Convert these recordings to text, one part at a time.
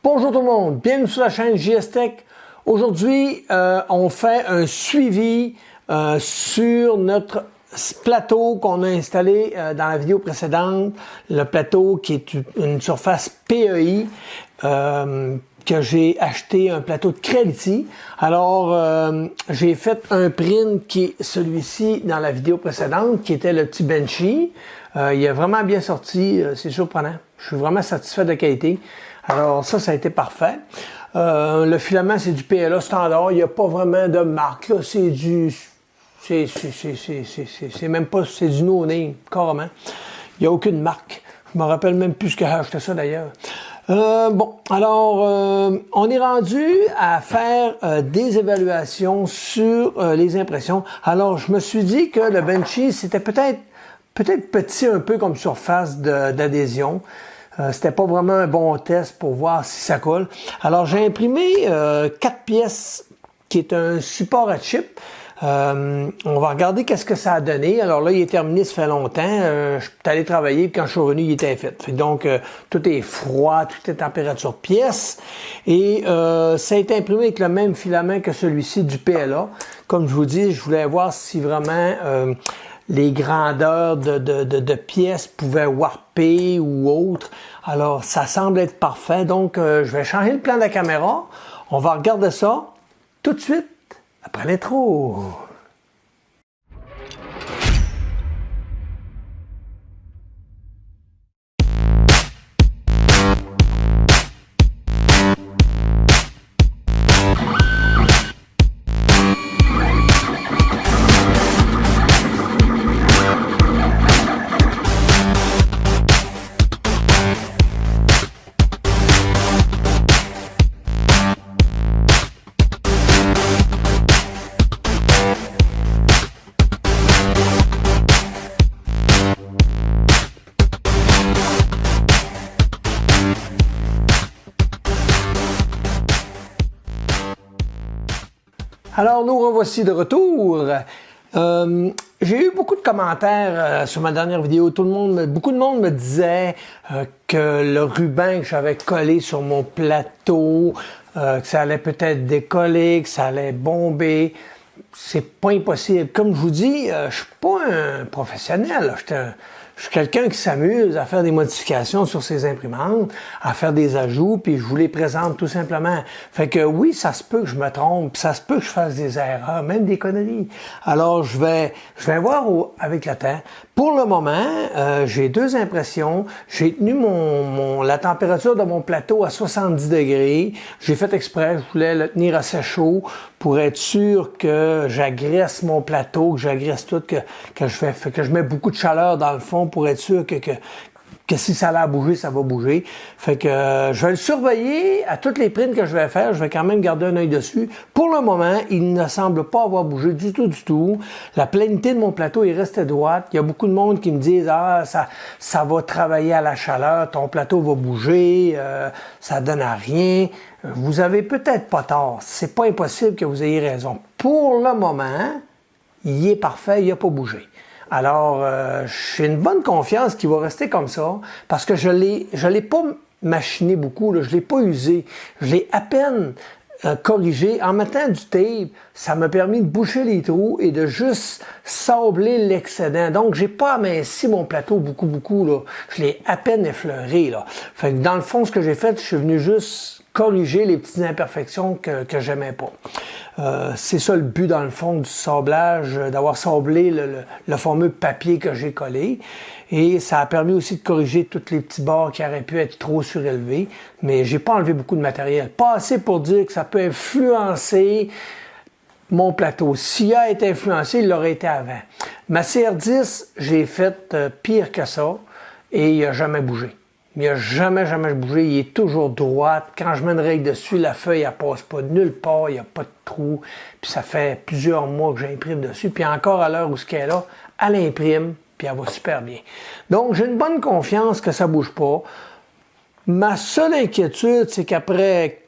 Bonjour tout le monde, bienvenue sur la chaîne JS Tech. Aujourd'hui, on fait un suivi sur notre plateau qu'on a installé dans la vidéo précédente. Le plateau qui est une surface PEI que j'ai acheté, un plateau de Creality. Alors, j'ai fait un print qui est celui-ci dans la vidéo précédente, qui était le petit Benchy. Il est vraiment bien sorti, c'est surprenant. Je suis vraiment satisfait de la qualité. Alors ça a été parfait. Le filament, c'est du PLA standard. Il n'y a pas vraiment de marque. Là, c'est du... C'est même pas... C'est du no-name, carrément. Il n'y a aucune marque. Je me rappelle même plus ce que j'ai acheté ça d'ailleurs. Bon, alors, on est rendu à faire des évaluations sur les impressions. Alors, je me suis dit que le Benchy, c'était peut-être petit un peu comme surface d'adhésion. C'était pas vraiment un bon test pour voir si ça colle. Alors, j'ai imprimé 4 pièces qui est un support à chip. On va regarder qu'est-ce que ça a donné. Alors là, il est terminé, ça fait longtemps. Je suis allé travailler, puis quand je suis revenu, il était fait. Donc, tout est froid, tout est température pièce. Et ça a été imprimé avec le même filament que celui-ci du PLA. Comme je vous dis, je voulais voir si vraiment les grandeurs de pièces pouvaient warper ou autre. Alors, ça semble être parfait. Donc, je vais changer le plan de la caméra. On va regarder ça tout de suite après l'intro. Alors, nous revoici de retour. J'ai eu beaucoup de commentaires sur ma dernière vidéo. Beaucoup de monde me disait que le ruban que j'avais collé sur mon plateau, que ça allait peut-être décoller, que ça allait bomber. C'est pas impossible. Comme je vous dis, je suis pas un professionnel. Je suis quelqu'un qui s'amuse à faire des modifications sur ses imprimantes, à faire des ajouts, puis je vous les présente tout simplement. Fait que oui, ça se peut que je me trompe, ça se peut que je fasse des erreurs, même des conneries. Alors, je vais voir avec le temps. Pour le moment, j'ai 2 impressions. J'ai tenu la température de mon plateau à 70 degrés. J'ai fait exprès, je voulais le tenir assez chaud pour être sûr que j'agresse mon plateau, que j'agresse tout, que je mets beaucoup de chaleur dans le fond pour être sûr que si ça a bouger, ça va bouger. Fait que je vais le surveiller à toutes les prints que je vais faire. Je vais quand même garder un œil dessus. Pour le moment, il ne semble pas avoir bougé du tout. La plénité de mon plateau est restée droite. Il y a beaucoup de monde qui me disent « Ah, ça va travailler à la chaleur, ton plateau va bouger, ça donne à rien. » Vous avez peut-être pas tort. C'est pas impossible que vous ayez raison. Pour le moment, il est parfait, il n'a pas bougé. Alors, j'ai une bonne confiance qu'il va rester comme ça, parce que je l'ai pas machiné beaucoup, là, je l'ai pas usé, je l'ai à peine corrigé. En mettant du tape, ça m'a permis de boucher les trous et de juste sabler l'excédent. Donc, j'ai pas aminci mon plateau beaucoup, là. Je l'ai à peine effleuré, là. Fait que dans le fond, ce que j'ai fait, je suis venu juste corriger les petites imperfections que j'aimais pas. C'est ça le but dans le fond du sablage, d'avoir sablé le fameux papier que j'ai collé. Et ça a permis aussi de corriger tous les petits bords qui auraient pu être trop surélevés. Mais j'ai pas enlevé beaucoup de matériel. Pas assez pour dire que ça peut influencer mon plateau. S'il a été influencé, il l'aurait été avant. Ma CR10, j'ai fait pire que ça et il n'a jamais bougé. Il n'a jamais bougé, il est toujours droit. Quand je mets une règle dessus, la feuille, elle passe pas nulle part, il n'y a pas de trou. Puis ça fait plusieurs mois que j'imprime dessus. Puis encore à l'heure où ce qu'elle est là, elle imprime, puis elle va super bien. Donc, j'ai une bonne confiance que ça bouge pas. Ma seule inquiétude, c'est qu'après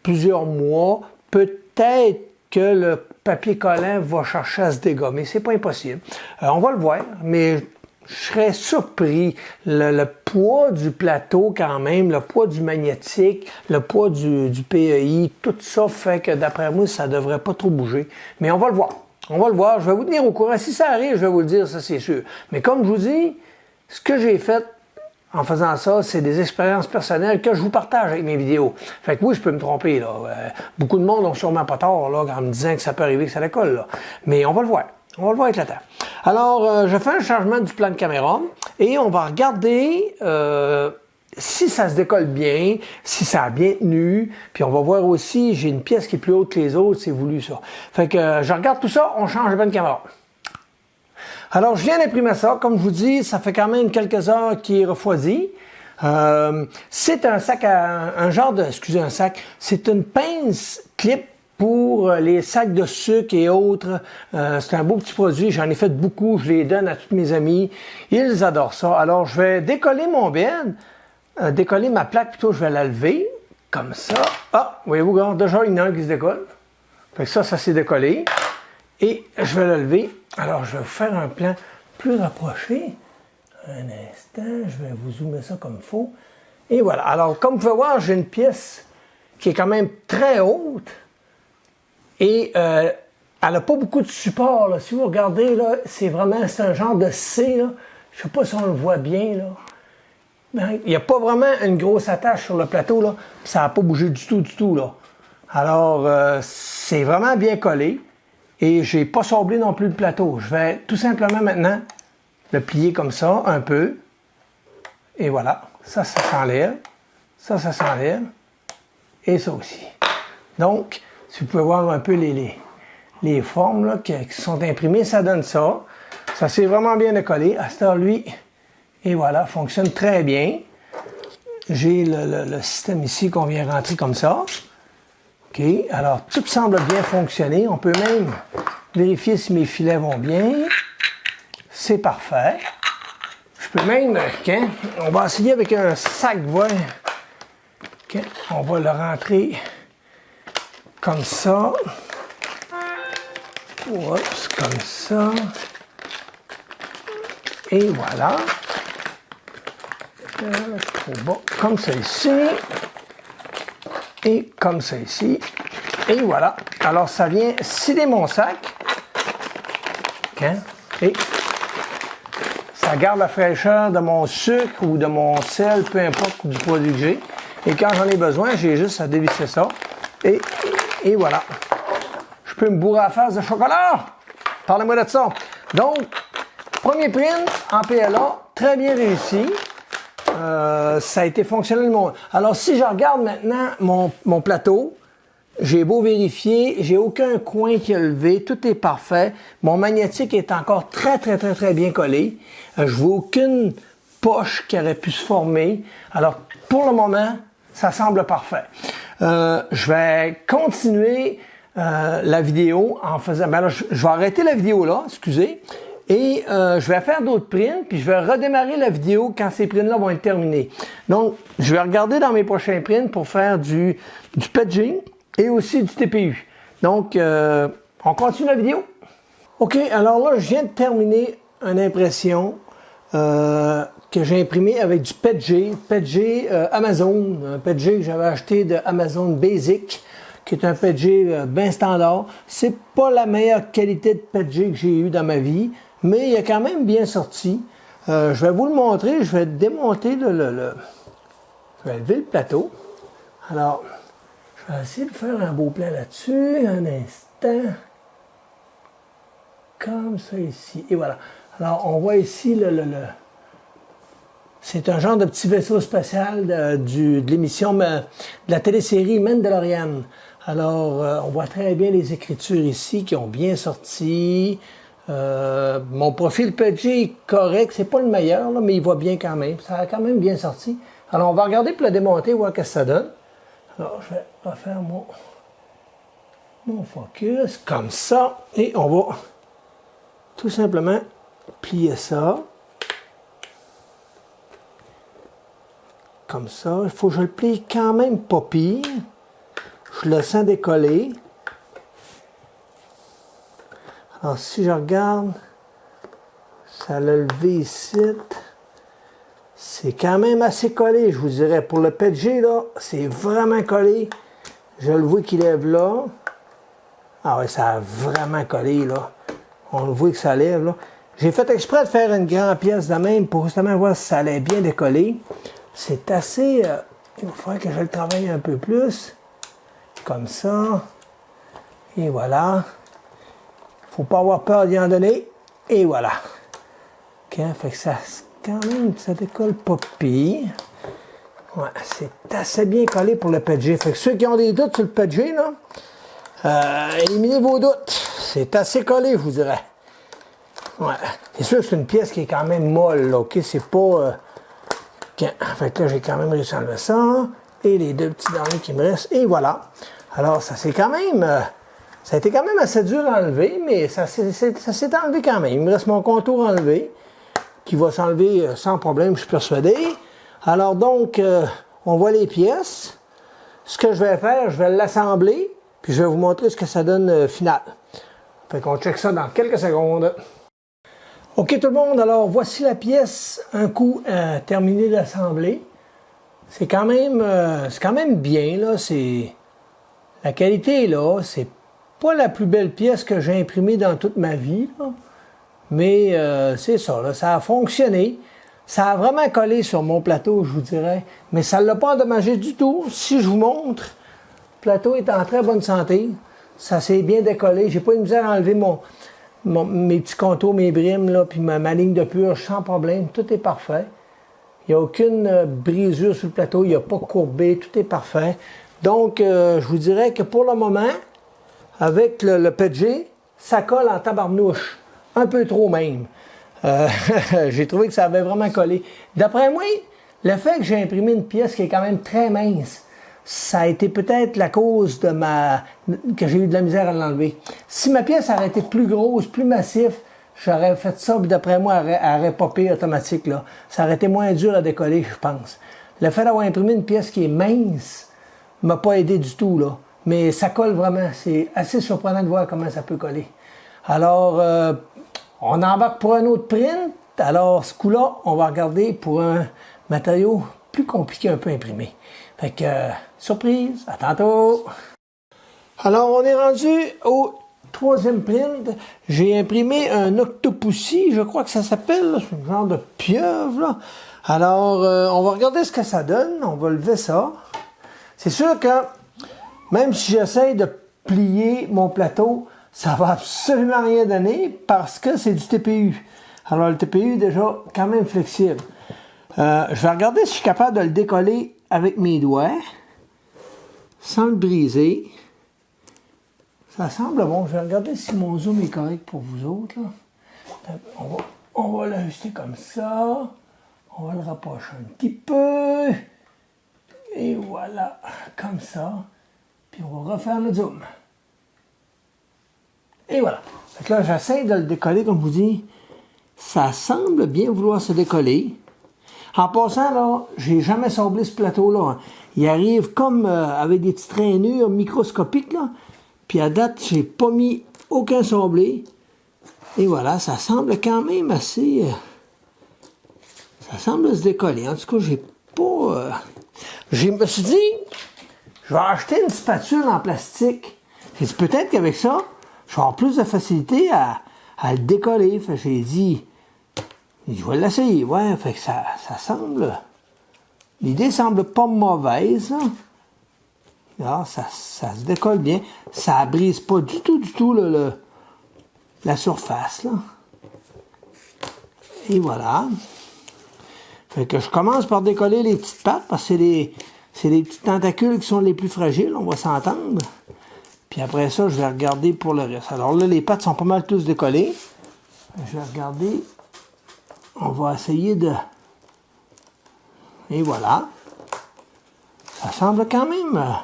plusieurs mois, peut-être que le papier collant va chercher à se dégommer. C'est pas impossible. On va le voir, mais je serais surpris. Le poids du plateau quand même, le poids du magnétique, le poids du PEI, tout ça fait que d'après moi, ça ne devrait pas trop bouger. Mais on va le voir. On va le voir. Je vais vous tenir au courant. Si ça arrive, je vais vous le dire, ça c'est sûr. Mais comme je vous dis, ce que j'ai fait en faisant ça, c'est des expériences personnelles que je vous partage avec mes vidéos. Fait que oui, je peux me tromper, là. Beaucoup de monde ont sûrement pas tort, là, en me disant que ça peut arriver que ça décolle, là. Mais on va le voir. On va le voir avec le temps. Alors, je fais un changement du plan de caméra et on va regarder si ça se décolle bien, si ça a bien tenu. Puis on va voir aussi, j'ai une pièce qui est plus haute que les autres, c'est voulu ça. Fait que je regarde tout ça, on change de plan de caméra. Alors, je viens d'imprimer ça. Comme je vous dis, ça fait quand même quelques heures qu'il est refroidi. C'est un sac, c'est une pince clip pour les sacs de sucre et autres. C'est un beau petit produit. J'en ai fait beaucoup. Je les donne à tous mes amis. Ils adorent ça. Alors, je vais décoller mon bed, décoller ma plaque plutôt. Je vais la lever comme ça. Ah, voyez-vous, regarde, déjà, il y en a un qui se décolle. Fait que ça s'est décollé. Et je vais le lever. Alors, je vais vous faire un plan plus rapproché. Un instant, je vais vous zoomer ça comme il faut. Et voilà. Alors, comme vous pouvez voir, j'ai une pièce qui est quand même très haute. Et elle n'a pas beaucoup de support, là. Si vous regardez, là, c'est un genre de C, là. Je ne sais pas si on le voit bien, là. Ben, il n'y a pas vraiment une grosse attache sur le plateau, là. Ça n'a pas bougé du tout, là. Alors, c'est vraiment bien collé. Et je n'ai pas sablé non plus le plateau. Je vais tout simplement maintenant le plier comme ça, un peu. Et voilà. Ça s'enlève. Ça s'enlève. Et ça aussi. Donc, si vous pouvez voir un peu les formes là, qui sont imprimées, ça donne ça. Ça s'est vraiment bien décollé. À cette heure, lui, et voilà, fonctionne très bien. J'ai le système ici qu'on vient rentrer comme ça. OK, alors tout semble bien fonctionner. On peut même vérifier si mes filets vont bien. C'est parfait. Je peux même, OK, on va essayer avec un sac vert. OK, on va le rentrer comme ça. Oups, comme ça. Et voilà. Trop bas. Comme ça ici. Et comme ça ici. Et voilà. Alors, ça vient scier mon sac. OK. Et ça garde la fraîcheur de mon sucre ou de mon sel, peu importe du produit que j'ai. Et quand j'en ai besoin, j'ai juste à dévisser ça. Et voilà. Je peux me bourrer la face de chocolat. Parlez-moi de ça. Donc, premier print en PLA, très bien réussi. Ça a été fonctionnel. Alors, si je regarde maintenant mon plateau, j'ai beau vérifier, j'ai aucun coin qui est levé, tout est parfait. Mon magnétique est encore très bien collé. Je vois aucune poche qui aurait pu se former. Alors, pour le moment, ça semble parfait. Je vais continuer la vidéo en faisant... Ben là, je vais arrêter la vidéo là, excusez. Et je vais faire d'autres prints, puis je vais redémarrer la vidéo quand ces prints-là vont être terminés. Donc, je vais regarder dans mes prochains prints pour faire du PETG et aussi du TPU. Donc, on continue la vidéo. OK, alors là, je viens de terminer une impression que j'ai imprimée avec du PETG Amazon, un PETG que j'avais acheté de Amazon Basic, qui est un PETG bien standard. C'est pas la meilleure qualité de PETG que j'ai eu dans ma vie, mais il est quand même bien sorti. Je vais vous le montrer, je vais démonter je vais lever le plateau. Alors, je vais essayer de faire un beau plan là-dessus, un instant. Comme ça ici, et voilà. Alors, on voit ici c'est un genre de petit vaisseau spatial de l'émission de la télésérie Mandalorian. Alors, on voit très bien les écritures ici qui ont bien sorti. Mon profil PETG est correct, c'est pas le meilleur, là, mais il va bien quand même. Ça a quand même bien sorti. Alors, on va regarder pour le démonter, voir ce que ça donne. Alors, je vais refaire mon focus, comme ça. Et on va tout simplement plier ça. Comme ça. Il faut que je le plie quand même pas pire. Je le sens décoller. Alors, si je regarde Ça l'a levé ici. C'est quand même assez collé, je vous dirais. Pour le PG, là, c'est vraiment collé. Je le vois qu'il lève là. Ah oui, ça a vraiment collé, là. On le voit que ça lève, là. J'ai fait exprès de faire une grande pièce de même pour justement voir si ça allait bien décoller. C'est assez... il va falloir que je le travaille un peu plus. Comme ça. Et voilà. Faut pas avoir peur d'y en donner. Et voilà. OK, fait que ça, quand même, ça décolle pas pire. Ouais, c'est assez bien collé pour le PG. Fait que ceux qui ont des doutes sur le PG, là, éliminez vos doutes. C'est assez collé, je vous dirais. Ouais. C'est sûr que c'est une pièce qui est quand même molle, là, OK? C'est pas... Fait que là, j'ai quand même réussi à enlever ça. Et les deux petits derniers qui me restent. Et voilà. Alors, ça c'est quand même... ça a été quand même assez dur à enlever, mais ça s'est enlevé quand même. Il me reste mon contour enlevé, qui va s'enlever sans problème, je suis persuadé. Alors donc, on voit les pièces. Ce que je vais faire, je vais l'assembler, puis je vais vous montrer ce que ça donne final. Fait qu'on check ça dans quelques secondes. OK tout le monde, alors voici la pièce, un coup terminé d'assembler. C'est quand même bien, là. La qualité est là, c'est pas la plus belle pièce que j'ai imprimée dans toute ma vie, là. Mais c'est ça, là, ça a fonctionné. Ça a vraiment collé sur mon plateau, je vous dirais. Mais ça ne l'a pas endommagé du tout. Si je vous montre, le plateau est en très bonne santé. Ça s'est bien décollé. J'ai pas eu de misère à enlever mes petits contours, mes brimes, là, puis ma ligne de purge sans problème. Tout est parfait. Il n'y a aucune brisure sur le plateau. Il n'y a pas courbé. Tout est parfait. Donc, je vous dirais que pour le moment, avec le PG, ça colle en tabarnouche. Un peu trop même. J'ai trouvé que ça avait vraiment collé. D'après moi, le fait que j'ai imprimé une pièce qui est quand même très mince, ça a été peut-être la cause de que j'ai eu de la misère à l'enlever. Si ma pièce aurait été plus grosse, plus massif, j'aurais fait ça, puis d'après moi, elle aurait popé automatique, là. Ça aurait été moins dur à décoller, je pense. Le fait d'avoir imprimé une pièce qui est mince m'a pas aidé du tout, là. Mais ça colle vraiment. C'est assez surprenant de voir comment ça peut coller. Alors, on embarque pour un autre print. Alors, ce coup-là, on va regarder pour un matériau plus compliqué un peu imprimé. Fait que, surprise, à tantôt! Alors, on est rendu au troisième print. J'ai imprimé un Octopussy, je crois que ça s'appelle. C'est un genre de pieuvre, là. Alors, on va regarder ce que ça donne. On va lever ça. C'est sûr que, même si j'essaye de plier mon plateau, ça va absolument rien donner parce que c'est du TPU. Alors, le TPU est déjà quand même flexible. Je vais regarder si je suis capable de le décoller avec mes doigts, sans le briser. Ça semble bon. Je vais regarder si mon zoom est correct pour vous autres, là. On va l'ajuster comme ça. On va le rapprocher un petit peu. Et voilà, comme ça. Puis on va refaire le zoom. Et voilà. Donc là, j'essaie de le décoller, comme je vous dis. Ça semble bien vouloir se décoller. En passant, là, j'ai jamais sablé ce plateau-là, hein. Il arrive comme avec des petites rainures microscopiques, là. Puis à date, j'ai pas mis aucun sablé. Et voilà, ça semble quand même assez... ça semble se décoller. En tout cas, j'ai pas... je me suis dit, je vais acheter une spatule en plastique. J'ai dit, peut-être qu'avec ça, je vais avoir plus de facilité à le décoller. Fait que j'ai dit, je vais l'essayer. Ouais, fait que ça semble... L'idée semble pas mauvaise, là. Alors, ça se décolle bien. Ça brise pas du tout la surface, là. Et voilà. Fait que je commence par décoller les petites pattes parce que c'est les petits tentacules qui sont les plus fragiles, on va s'entendre. Puis après ça, je vais regarder pour le reste. Alors là, les pattes sont pas mal tous décollées. Je vais regarder. On va essayer de... Et voilà. Ça semble quand même...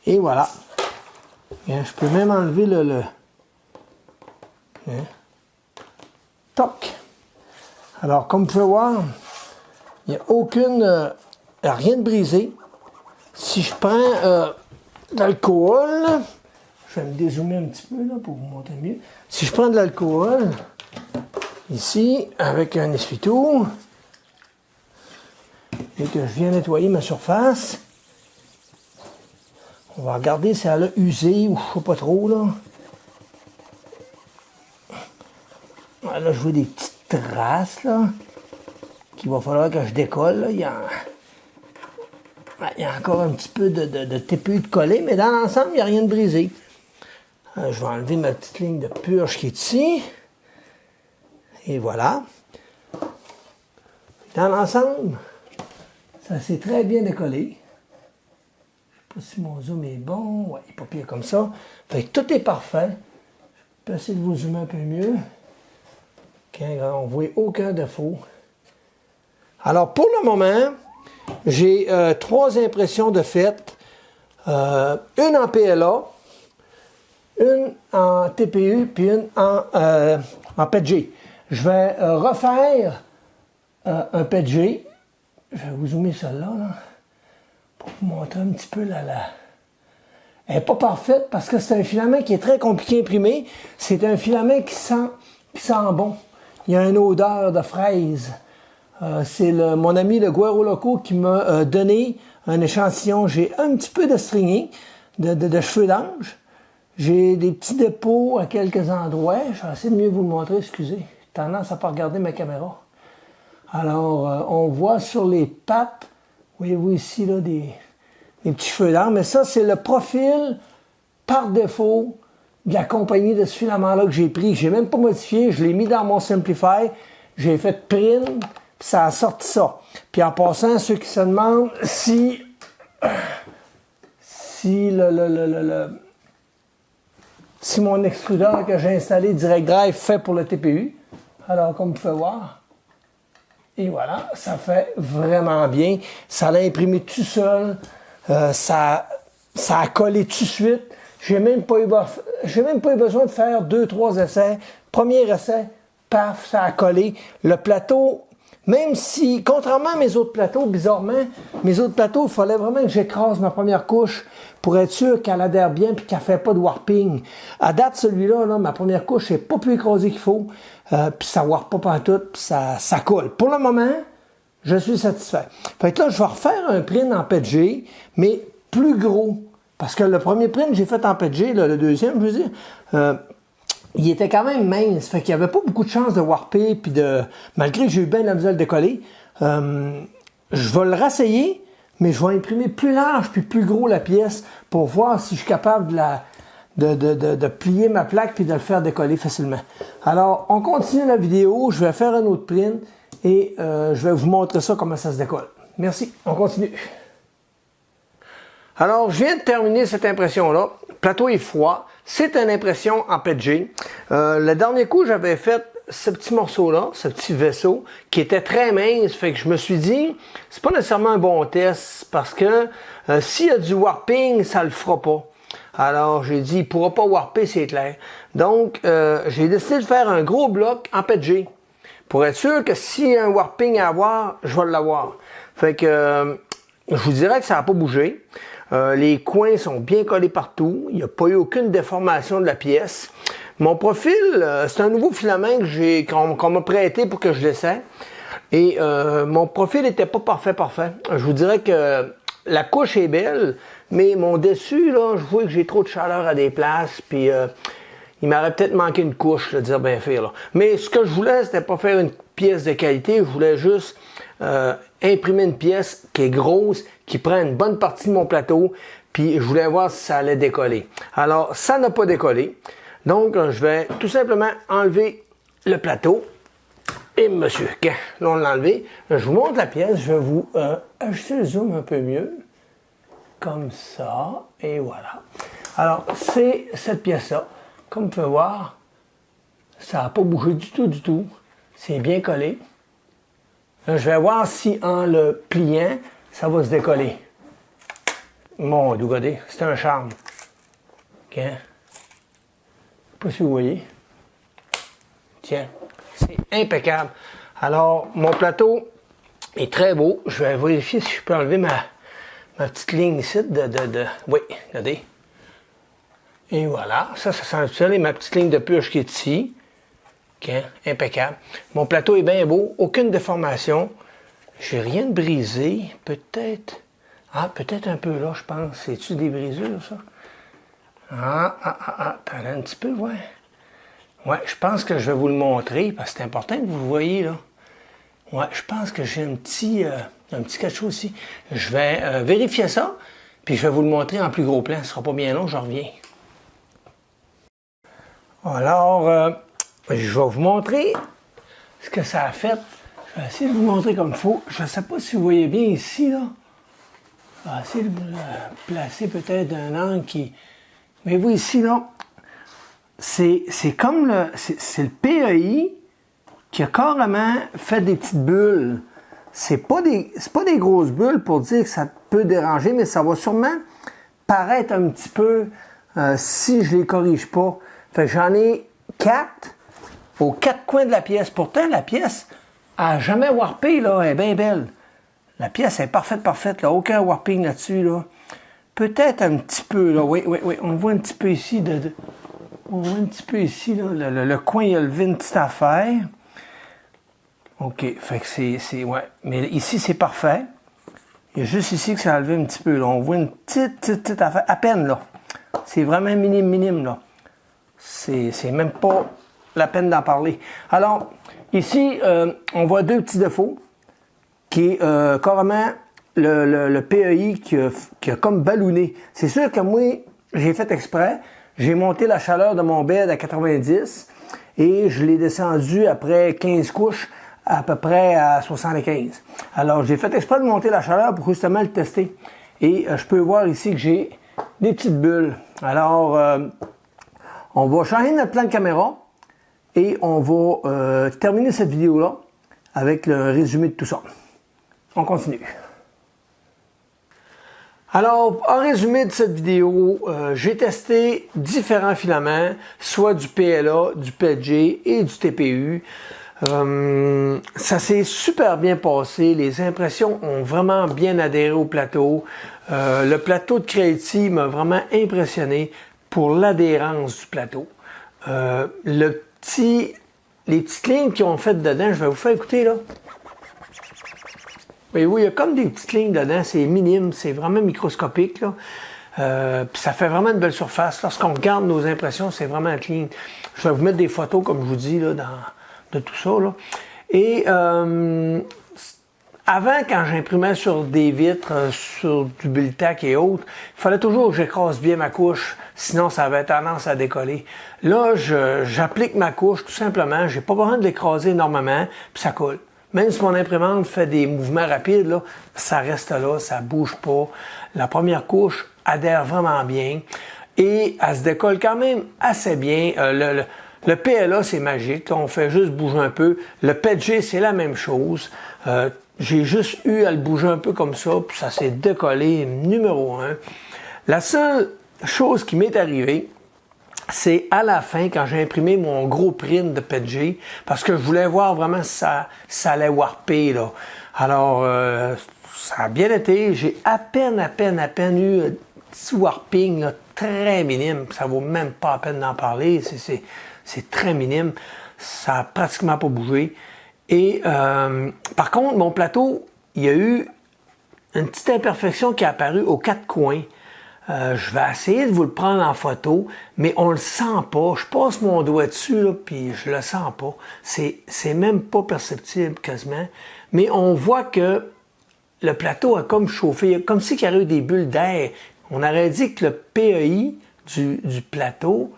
Et voilà. Bien, je peux même enlever le... Bien. Toc. Alors, comme vous pouvez voir, il n'y a aucune... rien de brisé. Si je prends de l'alcool, Je vais me dézoomer un petit peu là, pour vous montrer mieux. Si je prends de l'alcool, ici, avec un essuie-tout, et que je viens nettoyer ma surface, on va regarder si elle a usé ou je sais pas trop là. Là, je vois des petites traces là, qu'il va falloir que je décolle. Là. Il y a encore un petit peu de TPU de collé, mais dans l'ensemble, il n'y a rien de brisé. Je vais enlever ma petite ligne de purge qui est ici. Et voilà. Dans l'ensemble, ça s'est très bien décollé. Je ne sais pas si mon zoom est bon. Ouais, il n'est pas pire comme ça. Fait que tout est parfait. Je peux essayer de vous zoomer un peu mieux. On ne voit aucun défaut. Alors, pour le moment, j'ai 3 impressions de fait. Une en PLA, une en TPU, puis une en PETG. Je vais refaire un PETG. Je vais vous zoomer celle-là, là, pour vous montrer un petit peu elle n'est pas parfaite parce que c'est un filament qui est très compliqué à imprimer. C'est un filament qui sent bon. Il y a une odeur de fraise. C'est mon ami le Guero Loco qui m'a donné un échantillon. J'ai un petit peu de stringé, de cheveux d'ange. J'ai des petits dépôts à quelques endroits. Je vais essayer de mieux vous le montrer, excusez. J'ai tendance à ne pas regarder ma caméra. Alors, on voit sur les pattes, voyez-vous ici, là, des petits cheveux d'ange. Mais ça, c'est le profil par défaut de la compagnie de ce filament-là que j'ai pris. Je n'ai même pas modifié. Je l'ai mis dans mon Simplify. J'ai fait print. Ça a sorti ça. Puis en passant, ceux qui se demandent si mon extrudeur que j'ai installé Direct Drive fait pour le TPU. Alors, comme vous pouvez voir, et voilà, ça fait vraiment bien. Ça l'a imprimé tout seul. Ça a collé tout de suite. J'ai même pas eu besoin de faire 2-3 essais. Premier essai, paf, ça a collé. Le plateau, même si, contrairement à mes autres plateaux, bizarrement, mes autres plateaux, il fallait vraiment que j'écrase ma première couche pour être sûr qu'elle adhère bien et qu'elle ne fait pas de warping. À date, celui-là, là, ma première couche n'est pas plus écrasée qu'il faut, puis ça ne warpe pas partout, puis ça colle. Pour le moment, je suis satisfait. Fait que là, je vais refaire un print en PETG, mais plus gros. Parce que le premier print que j'ai fait en PETG, là, le deuxième, je veux dire, il était quand même mince, fait qu'il n'y avait pas beaucoup de chances de warper, puis malgré que j'ai eu bien la misère de décoller, je vais le rasseyer, mais je vais imprimer plus large puis plus gros la pièce pour voir si je suis capable de plier ma plaque puis de le faire décoller facilement. Alors, on continue la vidéo, je vais faire un autre print et je vais vous montrer ça, comment ça se décolle. Merci, on continue. Alors, je viens de terminer cette impression-là. Le plateau est froid. C'est une impression en PETG. Le dernier coup, j'avais fait ce petit morceau-là, ce petit vaisseau, qui était très mince. Fait que je me suis dit, c'est pas nécessairement un bon test parce que s'il y a du warping, ça le fera pas. Alors, j'ai dit, il pourra pas warper, c'est clair. Donc, j'ai décidé de faire un gros bloc en PETG pour être sûr que s'il y a un warping à avoir, je vais l'avoir. Fait que je vous dirais que ça n'a pas bougé. Les coins sont bien collés partout. Il n'y a pas eu aucune déformation de la pièce. Mon profil, c'est un nouveau filament qu'on m'a prêté pour que je l'essaie. Et mon profil n'était pas parfait. Je vous dirais que la couche est belle, mais mon dessus, là, je vois que j'ai trop de chaleur à des places. Puis il m'aurait peut-être manqué une couche, le dire bien fait. Là. Mais ce que je voulais, c'était pas faire une pièce de qualité. Je voulais juste imprimer une pièce qui est grosse, qui prend une bonne partie de mon plateau, puis je voulais voir si ça allait décoller. Alors, ça n'a pas décollé. Donc, je vais tout simplement enlever le plateau. Et monsieur, là, on l'a enlevé. Je vous montre la pièce. Je vais vous ajuster le zoom un peu mieux. Comme ça. Et voilà. Alors, c'est cette pièce-là. Comme vous pouvez voir, ça n'a pas bougé du tout. C'est bien collé. Là, je vais voir si en le pliant, ça va se décoller. Mon Dieu, regardez, c'est un charme. OK? Je ne sais pas si vous voyez. Tiens, c'est impeccable. Alors, mon plateau est très beau. Je vais vérifier si je peux enlever ma petite ligne ici Oui, regardez. Et voilà, ça s'enlève ma petite ligne de purge qui est ici. Okay, impeccable. Mon plateau est bien beau, aucune déformation. J'ai rien de brisé, peut-être. Ah, peut-être un peu là, je pense. C'est-tu des brisures, ça? Attends un petit peu, ouais. Ouais, je pense que je vais vous le montrer, parce que c'est important que vous le voyez, là. Ouais, je pense que j'ai un petit quelque chose ici. Je vais vérifier ça, puis je vais vous le montrer en plus gros plan. Ce sera pas bien long, je reviens. Alors, je vais vous montrer ce que ça a fait. Je vais essayer de vous montrer comme il faut. Je ne sais pas si vous voyez bien ici, là. Je vais essayer de placer peut-être un angle qui... Mais vous, ici, là, c'est comme c'est le PEI qui a carrément fait des petites bulles. C'est pas des grosses bulles pour dire que ça peut déranger, mais ça va sûrement paraître un petit peu si je les corrige pas. Fait que j'en ai 4 aux 4 coins de la pièce. Pourtant, la pièce n'a jamais warpé, là. Elle est bien belle. La pièce est parfaite, là. Aucun warping là-dessus, là. Peut-être un petit peu, là. Oui. On voit un petit peu ici. On voit un petit peu ici, là. Le coin, il a levé une petite affaire. OK. Fait que c'est ouais. Mais ici, c'est parfait. Il y a juste ici que ça a levé un petit peu, là. On voit une petite affaire. À peine, là. C'est vraiment minime, là. C'est même pas la peine d'en parler. Alors, ici, on voit 2 petits défauts, qui est carrément le PEI qui a comme ballonné. C'est sûr que moi, j'ai fait exprès. J'ai monté la chaleur de mon bed à 90 et je l'ai descendu après 15 couches à peu près à 75. Alors, j'ai fait exprès de monter la chaleur pour justement le tester. Et je peux voir ici que j'ai des petites bulles. Alors, on va changer notre plan de caméra et on va terminer cette vidéo-là avec le résumé de tout ça. On continue. Alors, en résumé de cette vidéo, j'ai testé différents filaments, soit du PLA, du PETG et du TPU. Ça s'est super bien passé, les impressions ont vraiment bien adhéré au plateau. Le plateau de Creality m'a vraiment impressionné pour l'adhérence du plateau. Les petites lignes qu'ils ont faites dedans, je vais vous faire écouter là. Oui, il y a comme des petites lignes dedans, c'est minime, c'est vraiment microscopique, là. Puis ça fait vraiment une belle surface. Lorsqu'on regarde nos impressions, c'est vraiment clean. Je vais vous mettre des photos, comme je vous dis, là, de tout ça, là. Et avant, quand j'imprimais sur des vitres, sur du Bultac et autres, il fallait toujours que j'écrase bien ma couche, sinon ça avait tendance à décoller. Là, j'applique ma couche tout simplement, j'ai pas besoin de l'écraser énormément, puis ça colle. Même si mon imprimante fait des mouvements rapides, là, ça reste là, ça bouge pas. La première couche adhère vraiment bien et elle se décolle quand même assez bien. Le PLA, c'est magique, là, on fait juste bouger un peu. Le PETG, c'est la même chose. J'ai juste eu à le bouger un peu comme ça, puis ça s'est décollé numéro 1. La seule chose qui m'est arrivée, c'est à la fin, quand j'ai imprimé mon gros print de PETG, parce que je voulais voir vraiment si ça allait warper, là. Alors, ça a bien été. J'ai à peine eu un petit warping, là, très minime. Ça vaut même pas la peine d'en parler. C'est très minime. Ça a pratiquement pas bougé. Et par contre, mon plateau, il y a eu une petite imperfection qui est apparue aux 4 coins. Je vais essayer de vous le prendre en photo, mais on le sent pas. Je passe mon doigt dessus, là, puis je le sens pas. C'est même pas perceptible quasiment. Mais on voit que le plateau a comme chauffé, comme si il y avait eu des bulles d'air. On aurait dit que le PEI du plateau,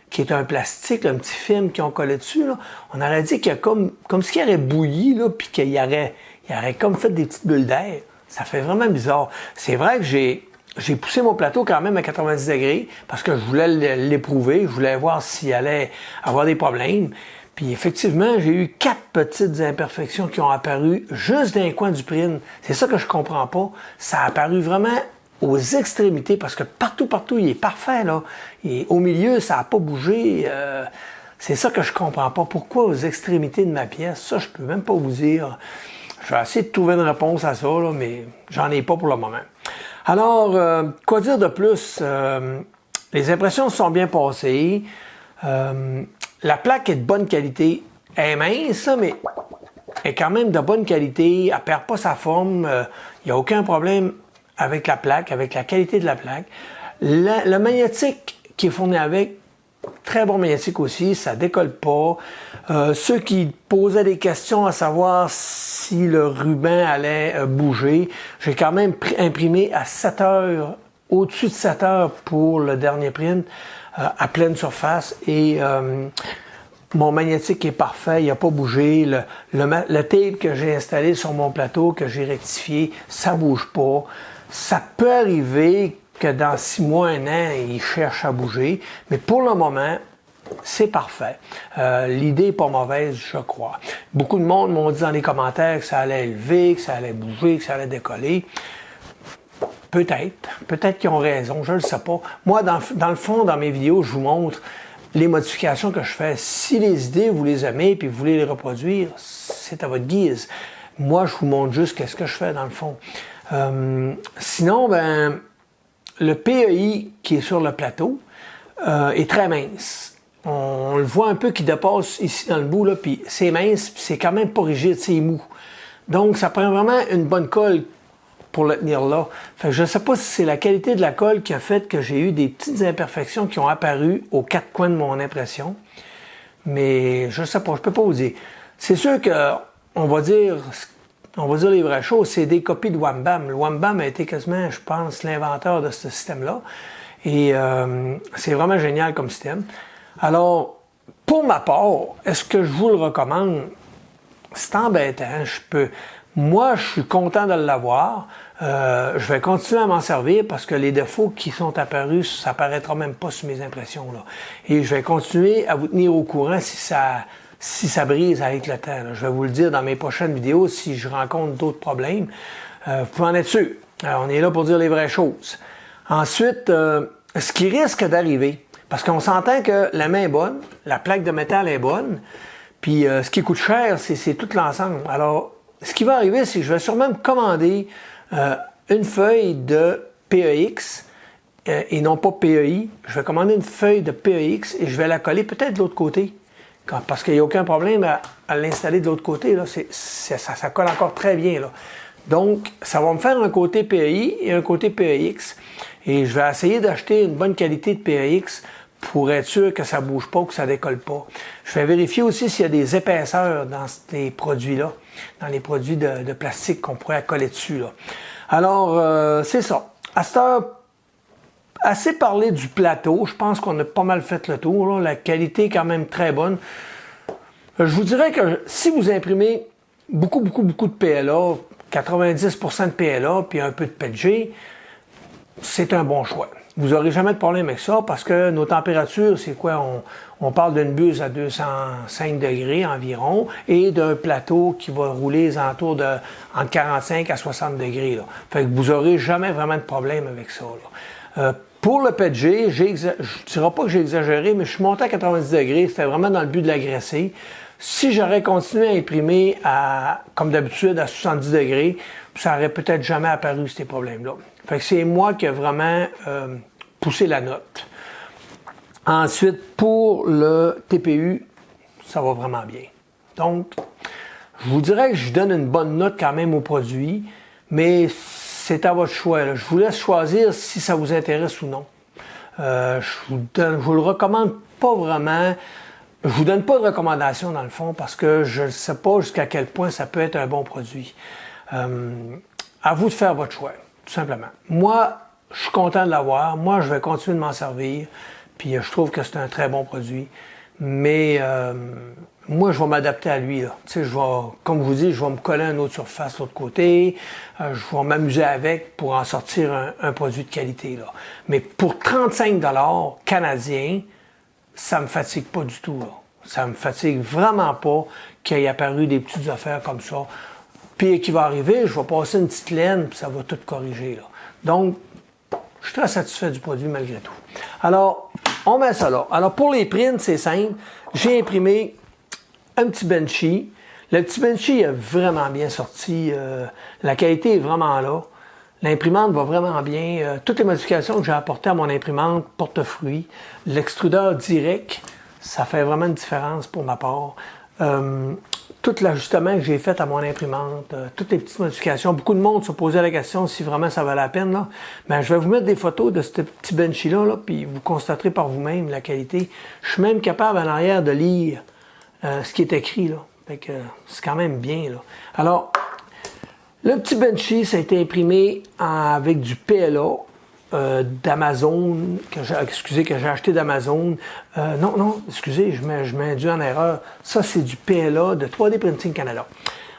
qui est un plastique, là, un petit film qu'ils ont collé dessus, là, on aurait dit qu'il y a comme s'il aurait bouilli, là, puis qu'il y aurait comme fait des petites bulles d'air. Ça fait vraiment bizarre. C'est vrai que j'ai poussé mon plateau quand même à 90 degrés parce que je voulais l'éprouver, je voulais voir s'il allait avoir des problèmes. Puis effectivement, j'ai eu 4 petites imperfections qui ont apparu juste dans les coins du print. C'est ça que je comprends pas. Ça a apparu vraiment aux extrémités parce que partout, il est parfait, là. Et au milieu, ça n'a pas bougé. C'est ça que je comprends pas. Pourquoi aux extrémités de ma pièce? Ça, je peux même pas vous dire. Je vais essayer de trouver une réponse à ça, là, mais j'en ai pas pour le moment. Alors, quoi dire de plus? Les impressions se sont bien passées. La plaque est de bonne qualité. Elle est mince, mais elle est quand même de bonne qualité. Elle ne perd pas sa forme. Il n'y a aucun problème avec la plaque, avec la qualité de la plaque. Le magnétique qui est fourni avec, très bon magnétique aussi, ça décolle pas. Ceux qui posaient des questions à savoir si le ruban allait bouger, j'ai quand même imprimé à 7 heures, au-dessus de 7 heures pour le dernier print, à pleine surface. Et mon magnétique est parfait, il n'a pas bougé. Le tape que j'ai installé sur mon plateau, que j'ai rectifié, ça bouge pas. Ça peut arriver que dans 6 mois, 1 an, il cherche à bouger. Mais pour le moment, c'est parfait. L'idée n'est pas mauvaise, je crois. Beaucoup de monde m'ont dit dans les commentaires que ça allait élever, que ça allait bouger, que ça allait décoller. Peut-être qu'ils ont raison, je ne le sais pas. Moi, dans le fond, dans mes vidéos, je vous montre les modifications que je fais. Si les idées, vous les aimez et vous voulez les reproduire, c'est à votre guise. Moi, je vous montre juste qu'est-ce que je fais dans le fond. Sinon, ben, le PEI qui est sur le plateau est très mince. On le voit un peu qui dépasse ici dans le bout, là, puis c'est mince, puis c'est quand même pas rigide, c'est mou. Donc, ça prend vraiment une bonne colle pour le tenir là. Fait que je ne sais pas si c'est la qualité de la colle qui a fait que j'ai eu des petites imperfections qui ont apparu aux 4 coins de mon impression. Mais je ne sais pas, je peux pas vous dire. C'est sûr que on va dire les vraies choses, c'est des copies de Wham-Bam. Le Wham-Bam a été quasiment, je pense, l'inventeur de ce système-là. Et c'est vraiment génial comme système. Alors, pour ma part, est-ce que je vous le recommande? C'est embêtant. Moi, je suis content de l'avoir. Je vais continuer à m'en servir parce que les défauts qui sont apparus, ça apparaîtra même pas sur mes impressions, là. Et je vais continuer à vous tenir au courant si ça brise avec le temps, là. Je vais vous le dire dans mes prochaines vidéos si je rencontre d'autres problèmes. Vous pouvez en être sûr. On est là pour dire les vraies choses. Ensuite, ce qui risque d'arriver, parce qu'on s'entend que la main est bonne, la plaque de métal est bonne, puis ce qui coûte cher, c'est tout l'ensemble. Alors, ce qui va arriver, c'est que je vais sûrement me commander une feuille de PEX et non pas PEI. Je vais commander une feuille de PEX et je vais la coller peut-être de l'autre côté. Parce qu'il n'y a aucun problème à l'installer de l'autre côté. Là. Ça colle encore très bien. Là. Donc, ça va me faire un côté PEI et un côté PEX. Et je vais essayer d'acheter une bonne qualité de PEX pour être sûr que ça ne bouge pas, que ça ne décolle pas. Je vais vérifier aussi s'il y a des épaisseurs dans ces produits-là, dans les produits de plastique qu'on pourrait coller dessus. Là. Alors, c'est ça. À cette heure, assez parlé du plateau. Je pense qu'on a pas mal fait le tour. Là. La qualité est quand même très bonne. Je vous dirais que si vous imprimez beaucoup de PLA, 90% de PLA, puis un peu de PETG, c'est un bon choix. Vous n'aurez jamais de problème avec ça parce que nos températures, c'est quoi? On parle d'une buse à 205 degrés environ et d'un plateau qui va rouler aux alentours de entre 45 à 60 degrés. Là. Fait que vous n'aurez jamais vraiment de problème avec ça. Là. Pour le PETG, je ne dirais pas que j'ai exagéré, mais je suis monté à 90 degrés. C'était vraiment dans le but de l'agresser. Si j'aurais continué à imprimer comme d'habitude à 70 degrés, ça n'aurait peut-être jamais apparu ces problèmes-là. Fait que c'est moi qui ai vraiment poussé la note. Ensuite, pour le TPU, ça va vraiment bien. Donc, je vous dirais que je donne une bonne note quand même au produit, mais c'est à votre choix. Là. Je vous laisse choisir si ça vous intéresse ou non. Je vous le recommande pas vraiment. Je vous donne pas de recommandation dans le fond parce que je ne sais pas jusqu'à quel point ça peut être un bon produit. À vous de faire votre choix, tout simplement. Moi, je suis content de l'avoir. Moi, je vais continuer de m'en servir. Puis je trouve que c'est un très bon produit. Mais moi, je vais m'adapter à lui. Là. Tu sais, comme je vous dis, je vais me coller à une autre surface de l'autre côté. Je vais m'amuser avec pour en sortir un produit de qualité. Là. Mais pour 35 $ canadiens, ça me fatigue pas du tout. Là. Ça me fatigue vraiment pas qu'il y ait apparu des petites affaires comme ça. Puis qui va arriver, je vais passer une petite laine, puis ça va tout corriger. Là. Donc, je suis très satisfait du produit malgré tout. Alors, on met ça là. Alors, pour les prints, c'est simple. J'ai imprimé un petit Benchy. Le petit Benchy est vraiment bien sorti. La qualité est vraiment là. L'imprimante va vraiment bien. Toutes les modifications que j'ai apportées à mon imprimante portent fruit. L'extrudeur direct, ça fait vraiment une différence pour ma part. Tout l'ajustement que j'ai fait à mon imprimante, toutes les petites modifications. Beaucoup de monde se posait la question si vraiment ça valait la peine. Là. Ben, je vais vous mettre des photos de ce petit benchy-là, là, puis vous constaterez par vous-même la qualité. Je suis même capable en arrière de lire ce qui est écrit. Là. Fait que c'est quand même bien. Là. Alors, le petit benchy, ça a été imprimé avec du PLA d'Amazon, que j'ai acheté d'Amazon. Excusez, je m'induis en erreur. Ça, c'est du PLA de 3D Printing Canada.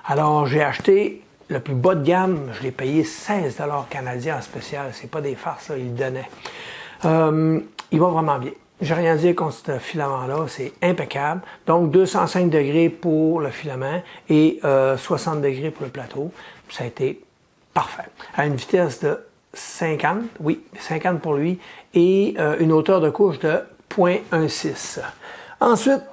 Alors, j'ai acheté le plus bas de gamme. Je l'ai payé 16 $ canadiens en spécial. C'est pas des farces, ça, il le donnait. Il va vraiment bien. J'ai rien dit contre ce filament-là, c'est impeccable. Donc 205 degrés pour le filament et 60 degrés pour le plateau. Ça a été parfait. À une vitesse de 50, oui, 50 pour lui, et une hauteur de couche de 0.16. Ensuite,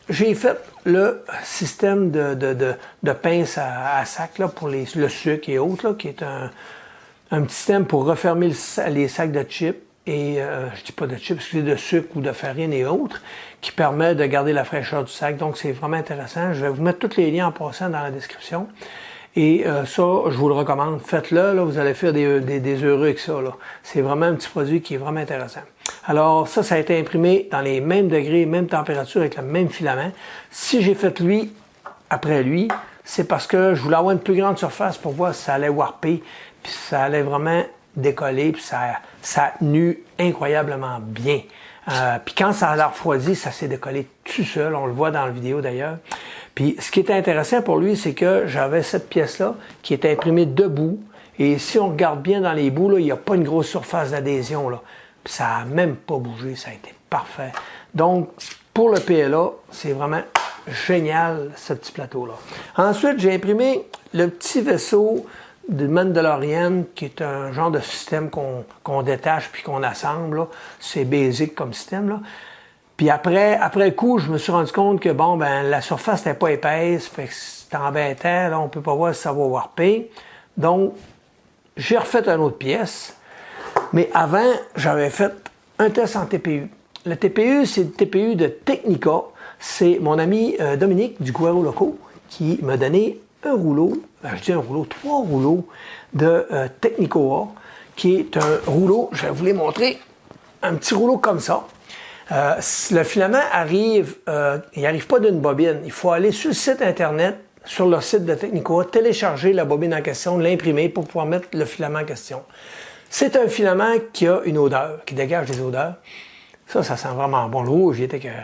j'ai fait le système de pince à sac là, pour le sucre et autres, là, qui est un petit système pour refermer les sacs de chips. Et je dis pas de chips, excusez, de sucre ou de farine et autres, qui permet de garder la fraîcheur du sac. Donc, c'est vraiment intéressant. Je vais vous mettre tous les liens en passant dans la description. Et ça, je vous le recommande. Faites-le, là, vous allez faire des heureux avec ça. C'est vraiment un petit produit qui est vraiment intéressant. Alors, ça a été imprimé dans les mêmes degrés, même température, avec le même filament. Si j'ai fait lui après lui, c'est parce que je voulais avoir une plus grande surface pour voir si ça allait warper, puis ça allait vraiment décoller, puis ça a tenu incroyablement bien. Puis quand ça a refroidi, ça s'est décollé tout seul, on le voit dans la vidéo d'ailleurs. Puis ce qui était intéressant pour lui, c'est que j'avais cette pièce-là qui était imprimée debout, et si on regarde bien dans les bouts, là, il n'y a pas une grosse surface d'adhésion, là. Puis ça n'a même pas bougé, ça a été parfait. Donc, pour le PLA, c'est vraiment génial, ce petit plateau-là. Ensuite, j'ai imprimé le petit vaisseau de Mandalorian, qui est un genre de système qu'on détache puis qu'on assemble. C'est basique comme système. Là. Puis après le coup, je me suis rendu compte que bon, ben la surface n'était pas épaisse, fait que c'était embêtant, là, on peut pas voir si ça va warper. Donc, j'ai refait une autre pièce. Mais avant, j'avais fait un test en TPU. Le TPU, c'est le TPU de Technica. C'est mon ami Dominique du Guero Loco qui m'a donné un rouleau, je dis un rouleau, 3 rouleaux de Technicoa, qui est un rouleau, je vais vous les montrer, un petit rouleau comme ça. Le filament arrive, il n'arrive pas d'une bobine. Il faut aller sur le site internet, sur le site de Technicoa, télécharger la bobine en question, l'imprimer pour pouvoir mettre le filament en question. C'est un filament qui a une odeur, qui dégage des odeurs. Ça sent vraiment bon. Le rouge, il était écœurant.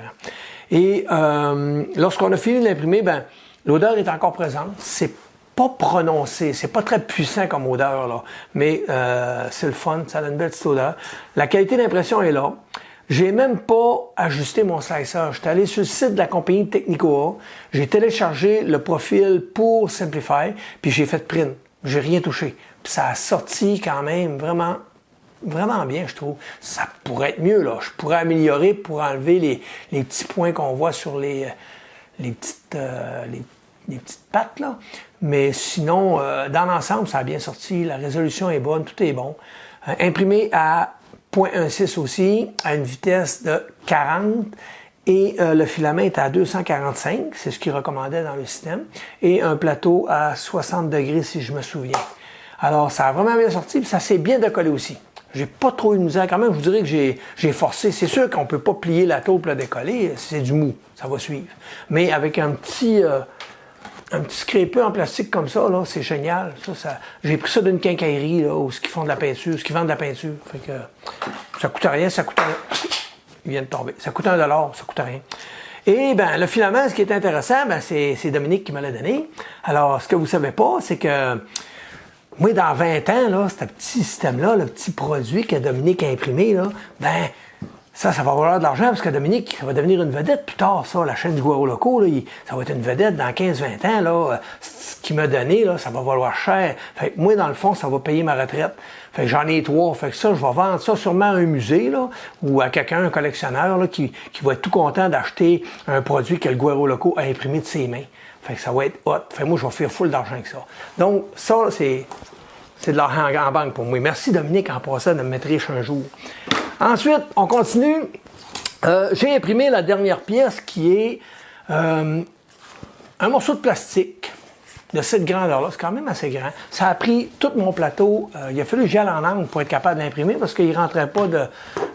Et lorsqu'on a fini de l'imprimer, ben, l'odeur est encore présente. C'est pas prononcé, c'est pas très puissant comme odeur, là. Mais c'est le fun, ça a une belle petite odeur. La qualité d'impression est là. J'ai même pas ajusté mon slicer. J'étais allé sur le site de la compagnie Technicoa, j'ai téléchargé le profil pour Simplify, puis j'ai fait print. J'ai rien touché. Puis ça a sorti quand même vraiment bien, je trouve. Ça pourrait être mieux, là. Je pourrais améliorer pour enlever les petits points qu'on voit sur les petites pattes, là. Mais sinon, dans l'ensemble, ça a bien sorti. La résolution est bonne, tout est bon. Imprimé à 0.16 aussi, à une vitesse de 40. Et le filament est à 245, c'est ce qu'il recommandait dans le système. Et un plateau à 60 degrés, si je me souviens. Alors, ça a vraiment bien sorti, puis ça s'est bien décollé aussi. J'ai pas trop eu de misère quand même, je vous dirais que j'ai forcé. C'est sûr qu'on peut pas plier la taupe pour la décoller, c'est du mou, ça va suivre. Mais avec un petit scrapeux en plastique comme ça, là, c'est génial. J'ai pris ça d'une quincaillerie, là, où ils font de la peinture, ce qui vendent de la peinture. Fait que ça coûte rien, ça coûte rien. Il vient de tomber. Ça coûte $1, ça coûte rien. Et ben le filament, ce qui est intéressant, ben, c'est Dominique qui me l'a donné. Alors, ce que vous savez pas, c'est que moi, dans 20 ans, là, ce petit système-là, le petit produit que Dominique a imprimé, là, ben, ça va valoir de l'argent parce que Dominique, ça va devenir une vedette plus tard, ça. La chaîne du Guero Loco, là, ça va être une vedette dans 15-20 ans, là. Ce qu'il m'a donné, là, ça va valoir cher. Fait que moi, dans le fond, ça va payer ma retraite. Fait que j'en ai 3. Fait que ça, je vais vendre ça sûrement à un musée, là, ou à quelqu'un, un collectionneur, là, qui va être tout content d'acheter un produit que le Guero Loco a imprimé de ses mains. Fait que ça va être hot. Fait que moi, je vais faire full d'argent avec ça. Donc, ça, c'est de l'argent en banque pour moi. Merci Dominique en passant de me mettre riche un jour. Ensuite, on continue. J'ai imprimé la dernière pièce qui est un morceau de plastique de cette grandeur-là. C'est quand même assez grand. Ça a pris tout mon plateau. Il a fallu que j'y aille en angle pour être capable d'imprimer parce qu'il ne rentrait pas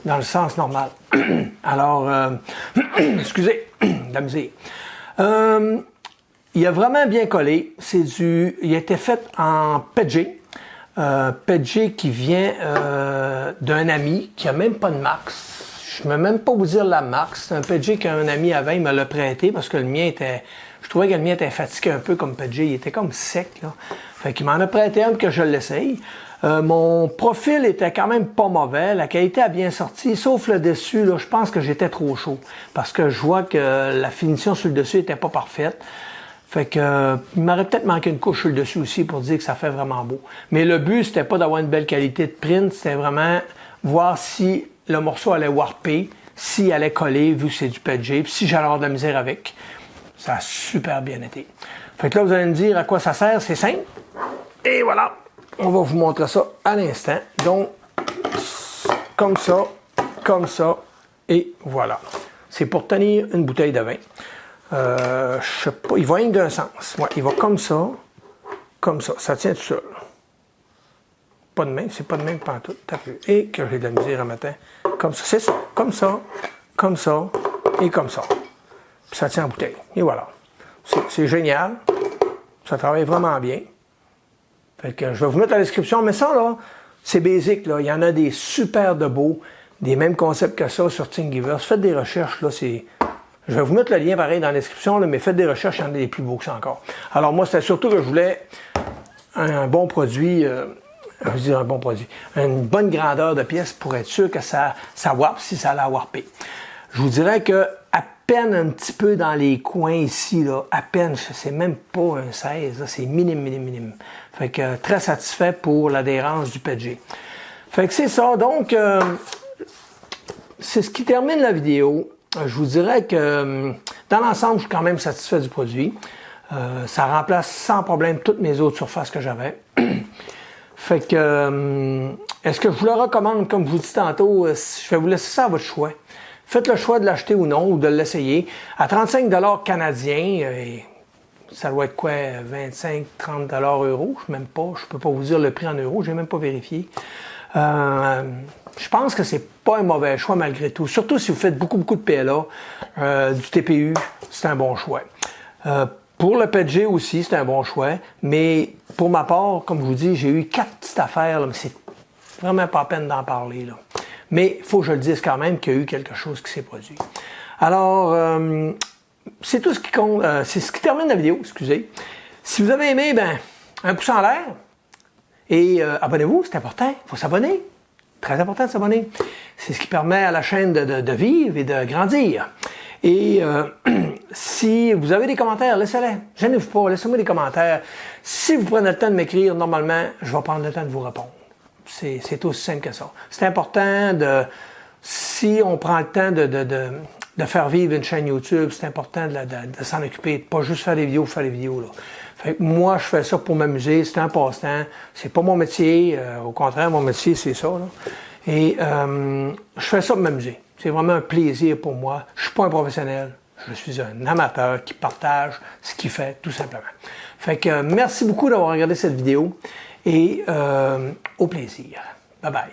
dans le sens normal. Alors, excusez, de la misère. Il a vraiment bien collé. Il a été fait en PG. PG qui vient d'un ami qui n'a même pas de marque. Je ne peux même pas vous dire la marque. C'est un PG qu'un ami avait, il me l'a prêté parce que le mien était... Je trouvais que le mien était fatigué un peu comme PG. Il était comme sec, là. Fait qu'il m'en a prêté un que je l'essaye. Mon profil était quand même pas mauvais. La qualité a bien sorti, sauf le dessus, là, je pense que j'étais trop chaud. Parce que je vois que la finition sur le dessus n'était pas parfaite. Fait que, il m'aurait peut-être manqué une couche sur le dessus aussi pour dire que ça fait vraiment beau. Mais le but, c'était pas d'avoir une belle qualité de print, c'était vraiment voir si le morceau allait warper, s'il allait coller, vu que c'est du PG, puis si j'allais avoir de la misère avec. Ça a super bien été. Fait que là, vous allez me dire à quoi ça sert, c'est simple. Et voilà, on va vous montrer ça à l'instant. Donc, comme ça, et voilà. C'est pour tenir une bouteille de vin. Je sais pas, il va rien d'un sens. Ouais, il va comme ça, ça tient tout seul. Pas de main, c'est pas de main pantoute, t'as vu. Et que j'ai de la misère un matin. Comme ça, c'est ça, et comme ça. Puis ça tient en bouteille. Et voilà. C'est génial. Ça travaille vraiment bien. Fait que je vais vous mettre la description, mais ça, là, c'est basique, là. Il y en a des super de beaux, des mêmes concepts que ça sur Thingiverse. Faites des recherches, là, c'est... Je vais vous mettre le lien pareil dans la description, là, mais faites des recherches, il y en a des plus beaux que ça encore. Alors moi, c'était surtout que je voulais un bon produit, je veux dire un bon produit, une bonne grandeur de pièce pour être sûr que ça warpe si ça allait warper. Je vous dirais que à peine un petit peu dans les coins ici, là, à peine, c'est même pas un 16, c'est minime. Fait que très satisfait pour l'adhérence du PG. Fait que c'est ça, donc c'est ce qui termine la vidéo. Je vous dirais que dans l'ensemble, je suis quand même satisfait du produit. Ça remplace sans problème toutes mes autres surfaces que j'avais. Fait que, est-ce que je vous le recommande, comme je vous dis tantôt, je vais vous laisser ça à votre choix. Faites le choix de l'acheter ou non, ou de l'essayer. À 35 $ canadiens, ça doit être quoi, 25, 30 $ euros, je ne peux pas vous dire le prix en euros, je n'ai même pas vérifié. Je pense que c'est pas un mauvais choix malgré tout. Surtout si vous faites beaucoup de PLA, du TPU, c'est un bon choix. Pour le PG aussi, c'est un bon choix. Mais pour ma part, comme je vous dis, j'ai eu 4 petites affaires, là, mais c'est vraiment pas la peine d'en parler, là. Mais il faut que je le dise quand même qu'il y a eu quelque chose qui s'est produit. Alors, c'est tout ce qui compte. C'est ce qui termine la vidéo, excusez. Si vous avez aimé, ben, un pouce en l'air. Et abonnez-vous, c'est important. Il faut s'abonner. Très important de s'abonner. C'est ce qui permet à la chaîne de vivre et de grandir. Et si vous avez des commentaires, laissez-les. Gênez-vous pas, laissez-moi des commentaires. Si vous prenez le temps de m'écrire, normalement, je vais prendre le temps de vous répondre. C'est aussi simple que ça. C'est important si on prend le temps de faire vivre une chaîne YouTube, c'est important de s'en occuper, de pas juste faire des vidéos pour faire des vidéos, là. Fait que moi, je fais ça pour m'amuser, c'est un passe-temps. C'est pas mon métier, au contraire, mon métier, c'est ça, là. Et je fais ça pour m'amuser. C'est vraiment un plaisir pour moi. Je suis pas un professionnel, je suis un amateur qui partage ce qu'il fait, tout simplement. Fait que merci beaucoup d'avoir regardé cette vidéo et au plaisir. Bye bye.